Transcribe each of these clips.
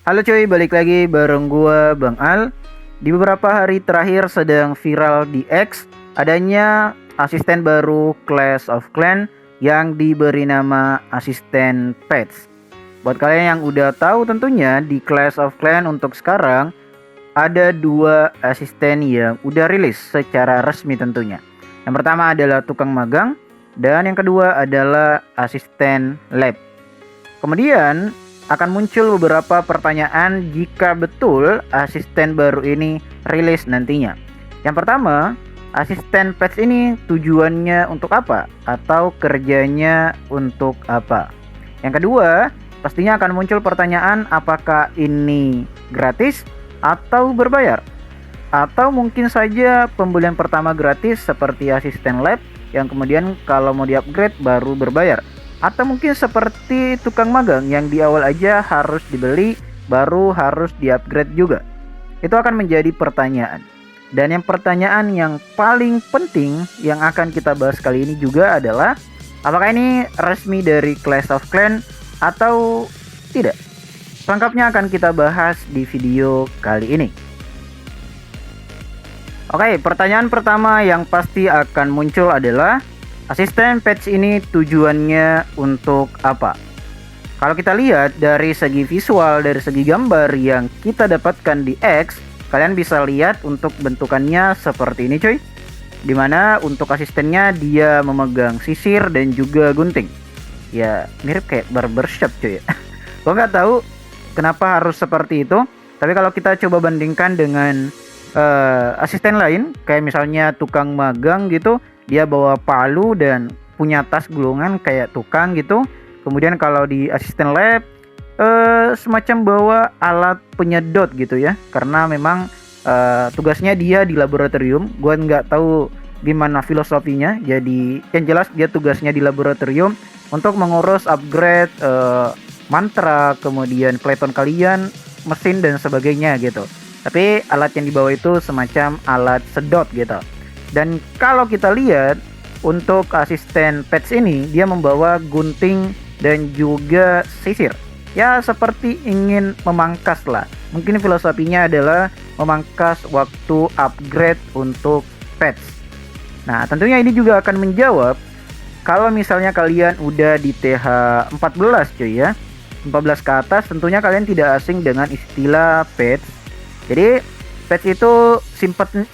Halo cuy, balik lagi bareng gua Bang Al. Di beberapa hari terakhir sedang viral di X adanya asisten baru Clash of Clans yang diberi nama asisten pets. Buat kalian yang udah tahu tentunya di Clash of Clans untuk sekarang ada dua asisten yang udah rilis secara resmi tentunya. Yang pertama adalah tukang magang dan yang kedua adalah asisten lab. Kemudian akan muncul beberapa pertanyaan jika betul asisten baru ini rilis nantinya. Yang pertama, asisten pets ini tujuannya untuk apa? Atau kerjanya untuk apa? Yang kedua, pastinya akan muncul pertanyaan apakah ini gratis atau berbayar? Atau mungkin saja pembelian pertama gratis seperti asisten lab yang kemudian kalau mau di-upgrade baru berbayar. Atau mungkin seperti tukang magang yang di awal aja harus dibeli baru harus di-upgrade juga. Itu akan menjadi pertanyaan. Dan yang pertanyaan yang paling penting yang akan kita bahas kali ini juga adalah apakah ini resmi dari Clash of Clans atau tidak? Lengkapnya akan kita bahas di video kali ini. Oke, pertanyaan pertama yang pasti akan muncul adalah asisten pets ini tujuannya untuk apa? Kalau kita lihat dari segi visual, dari segi gambar yang kita dapatkan di X, kalian bisa lihat untuk bentukannya seperti ini cuy. Dimana untuk asistennya dia memegang sisir dan juga gunting. Ya mirip kayak barbershop cuy. Gua nggak tahu kenapa harus seperti itu. Tapi kalau kita coba bandingkan dengan asisten lain, kayak misalnya tukang magang gitu, dia bawa palu dan punya tas gulungan kayak tukang gitu. Kemudian kalau di asisten lab semacam bawa alat penyedot gitu ya, karena memang tugasnya dia di laboratorium. Gua nggak tahu gimana filosofinya. Jadi yang jelas dia tugasnya di laboratorium untuk mengurus upgrade mantra, kemudian peleton kalian, mesin dan sebagainya gitu. Tapi alat yang dibawa itu semacam alat sedot gitu. Dan kalau kita lihat untuk asisten pets ini dia membawa gunting dan juga sisir. Ya seperti ingin memangkas lah. Mungkin filosofinya adalah memangkas waktu upgrade untuk pets. Nah tentunya ini juga akan menjawab kalau misalnya kalian udah di TH 14 cuy ya. 14 ke atas tentunya kalian tidak asing dengan istilah pets. Jadi pets itu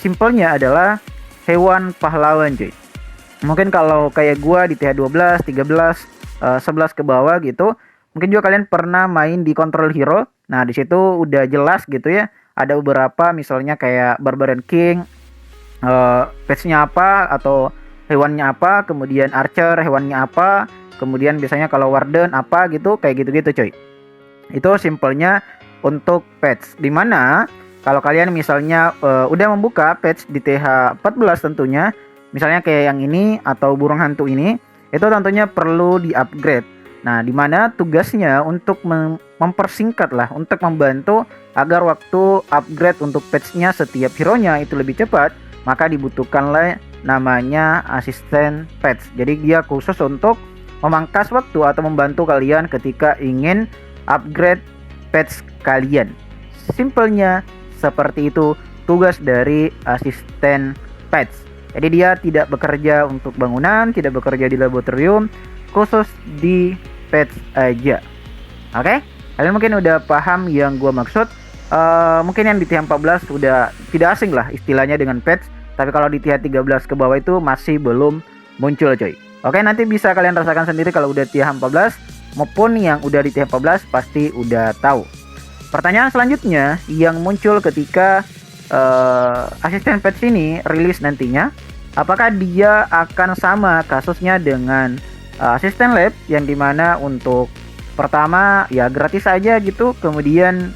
simpelnya adalah hewan pahlawan cuy. Mungkin kalau kayak gua di TH12, 13, 11 ke bawah gitu, mungkin juga kalian pernah main di Control Hero. Nah, di situ udah jelas gitu ya. Ada beberapa misalnya kayak Barbarian King, petsnya apa atau hewannya apa, kemudian Archer hewannya apa, kemudian biasanya kalau Warden apa gitu, kayak gitu-gitu cuy. Itu simpelnya untuk pets. Dimana kalau kalian misalnya udah membuka patch di TH14 tentunya, misalnya kayak yang ini atau burung hantu ini, itu tentunya perlu di-upgrade. Nah, dimana tugasnya untuk mempersingkat lah, untuk membantu agar waktu upgrade untuk patch-nya setiap hero-nya itu lebih cepat, maka dibutuhkanlah namanya asisten patch. Jadi dia khusus untuk memangkas waktu atau membantu kalian ketika ingin upgrade patch kalian. Simpelnya seperti itu tugas dari asisten pets. Jadi dia tidak bekerja untuk bangunan, tidak bekerja di laboratorium, khusus di pets aja. Oke? Kalian mungkin udah paham yang gua maksud. Mungkin yang di TH14 udah tidak asing lah istilahnya dengan pets, tapi kalau di TH13 ke bawah itu masih belum muncul coy. Oke, nanti bisa kalian rasakan sendiri kalau udah TH14 maupun yang udah di TH14 pasti udah tahu. Pertanyaan selanjutnya yang muncul ketika asisten pets ini rilis nantinya, apakah dia akan sama kasusnya dengan asisten lab yang dimana untuk pertama ya gratis aja gitu, kemudian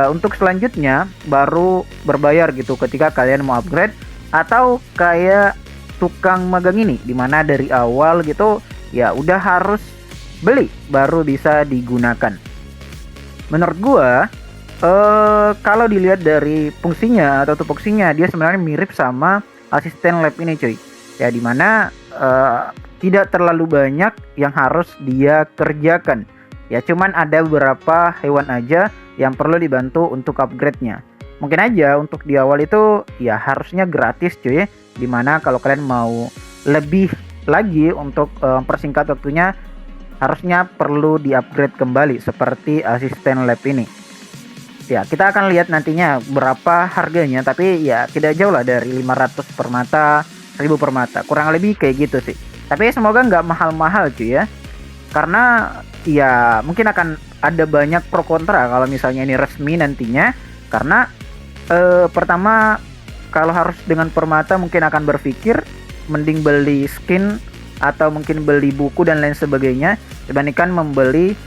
untuk selanjutnya baru berbayar gitu ketika kalian mau upgrade, atau kayak tukang magang ini dimana dari awal gitu ya udah harus beli baru bisa digunakan. Menurut gua kalau dilihat dari fungsinya atau tupoksinya dia sebenarnya mirip sama asisten lab ini cuy. Ya dimana tidak terlalu banyak yang harus dia kerjakan. Ya cuman ada beberapa hewan aja yang perlu dibantu untuk upgrade-nya. Mungkin aja untuk di awal itu ya harusnya gratis cuy. Dimana kalau kalian mau lebih lagi untuk persingkat waktunya, harusnya perlu di-upgrade kembali seperti asisten lab ini. Ya, kita akan lihat nantinya berapa harganya, tapi ya tidak jauh lah dari 500 per mata, 1000 per mata. Kurang lebih kayak gitu sih. Tapi semoga nggak mahal-mahal cuy ya. Karena ya mungkin akan ada banyak pro kontra kalau misalnya ini resmi nantinya. Karena pertama, kalau harus dengan per mata mungkin akan berpikir mending beli skin atau mungkin beli buku dan lain sebagainya dibandingkan membeli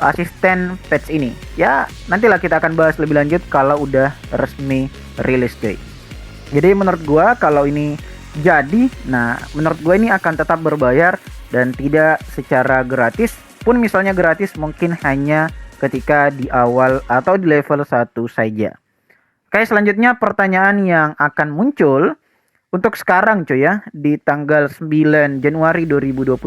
asisten patch ini. Ya nantilah kita akan bahas lebih lanjut kalau udah resmi rilis cuy. Jadi menurut gua kalau ini jadi, nah menurut gua ini akan tetap berbayar dan tidak secara gratis. Pun misalnya gratis mungkin hanya ketika di awal atau di level 1 saja. Oke, selanjutnya pertanyaan yang akan muncul untuk sekarang cuy ya, di tanggal 9 Januari 2025,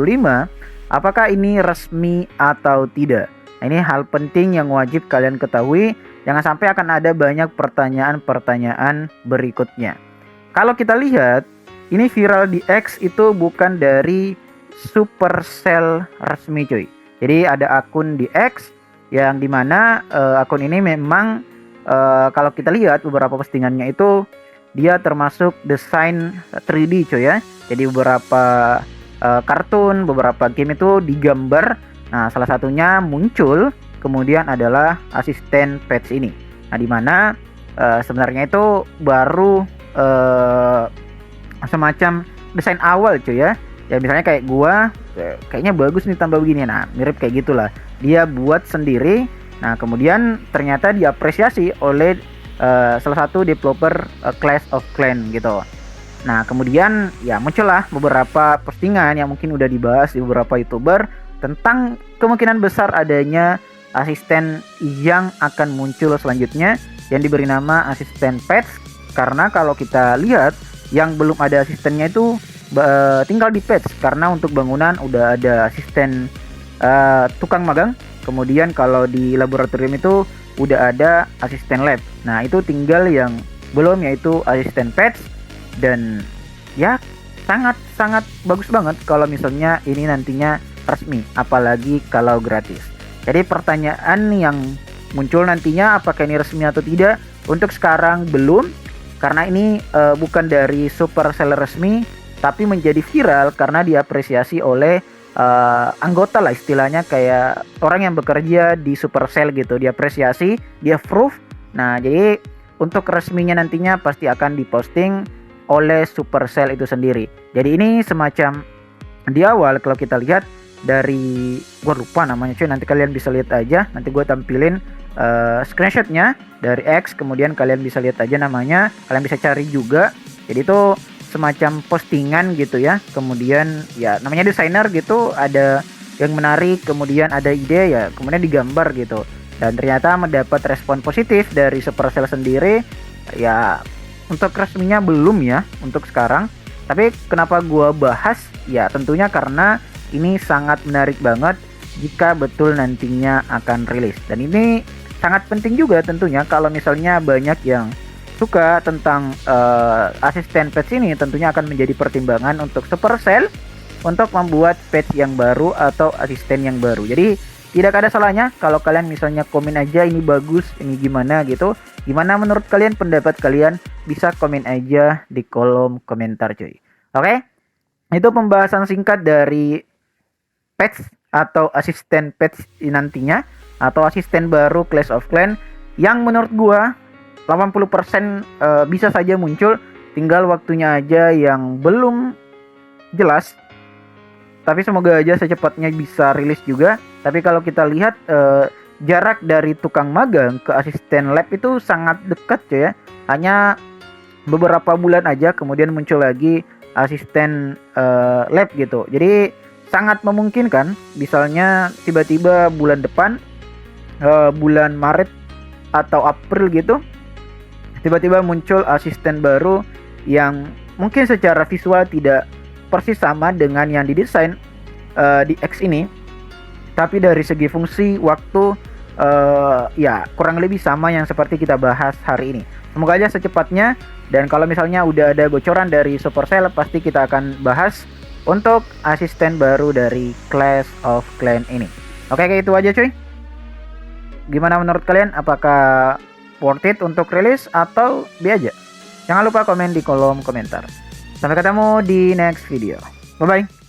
apakah ini resmi atau tidak? Nah, ini hal penting yang wajib kalian ketahui. Jangan sampai akan ada banyak pertanyaan-pertanyaan berikutnya. Kalau kita lihat, ini viral di X itu bukan dari Supercell resmi cuy. Jadi ada akun di X yang dimana akun ini memang kalau kita lihat beberapa postingannya itu dia termasuk desain 3D cuy ya. Jadi beberapa kartun, beberapa game itu digambar. Nah, salah satunya muncul kemudian adalah asisten patch ini. Nah, dimana sebenarnya itu baru semacam desain awal cuy ya. Ya misalnya kayak gua kayaknya bagus nih tambah begini. Nah, mirip kayak gitulah. Dia buat sendiri. Nah, kemudian ternyata diapresiasi oleh salah satu developer Clash of Clans gitu. Nah, kemudian ya muncullah beberapa postingan yang mungkin udah dibahas di beberapa YouTuber tentang kemungkinan besar adanya asisten yang akan muncul selanjutnya yang diberi nama asisten patch. Karena kalau kita lihat yang belum ada asistennya itu tinggal di patch, karena untuk bangunan udah ada asisten tukang magang. Kemudian kalau di laboratorium itu udah ada asisten lab. Nah, itu tinggal yang belum, yaitu asisten patch. Dan ya sangat bagus banget kalau misalnya ini nantinya resmi, apalagi kalau gratis. Jadi pertanyaan yang muncul nantinya apakah ini resmi atau tidak, untuk sekarang belum, karena ini bukan dari Supercell resmi, tapi menjadi viral karena diapresiasi oleh anggota lah istilahnya, kayak orang yang bekerja di Supercell gitu, diapresiasi, dia approve. Nah, jadi untuk resminya nantinya pasti akan diposting oleh Supercell itu sendiri. Jadi ini semacam di awal kalau kita lihat dari, gua lupa namanya cuy, nanti kalian bisa lihat aja, nanti gua tampilin screenshotnya dari X, kemudian kalian bisa lihat aja namanya, kalian bisa cari juga. Jadi itu semacam postingan gitu ya, kemudian ya namanya desainer gitu, ada yang menarik, kemudian ada ide ya, kemudian digambar gitu, dan ternyata mendapat respon positif dari Supercell sendiri. Ya untuk resminya belum ya untuk sekarang, tapi kenapa gua bahas ya tentunya karena ini sangat menarik banget jika betul nantinya akan rilis. Dan ini sangat penting juga tentunya kalau misalnya banyak yang suka tentang asisten patch ini, tentunya akan menjadi pertimbangan untuk Supercell untuk membuat patch yang baru atau asisten yang baru. Jadi tidak ada salahnya kalau kalian misalnya komen aja ini bagus, ini gimana gitu. Gimana menurut kalian, pendapat kalian bisa komen aja di kolom komentar cuy. Oke? Itu pembahasan singkat dari patch atau asisten patch nantinya, atau asisten baru Clash of Clans yang menurut gua 80% bisa saja muncul, tinggal waktunya aja yang belum jelas. Tapi semoga aja secepatnya bisa rilis juga. Tapi kalau kita lihat jarak dari tukang magang ke asisten lab itu sangat dekat cuy ya. Hanya beberapa bulan aja kemudian muncul lagi asisten lab gitu. Jadi sangat memungkinkan misalnya tiba-tiba bulan depan, bulan Maret atau April gitu, tiba-tiba muncul asisten baru yang mungkin secara visual tidak persis sama dengan yang didesain di X ini. Tapi dari segi fungsi, waktu, ya kurang lebih sama yang seperti kita bahas hari ini. Semoga aja secepatnya, dan kalau misalnya udah ada bocoran dari Supercell, pasti kita akan bahas untuk asisten baru dari Clash of Clans ini. Oke, kayak itu aja cuy. Gimana menurut kalian? Apakah worth it untuk rilis atau B aja? Jangan lupa komen di kolom komentar. Sampai ketemu di next video. Bye-bye.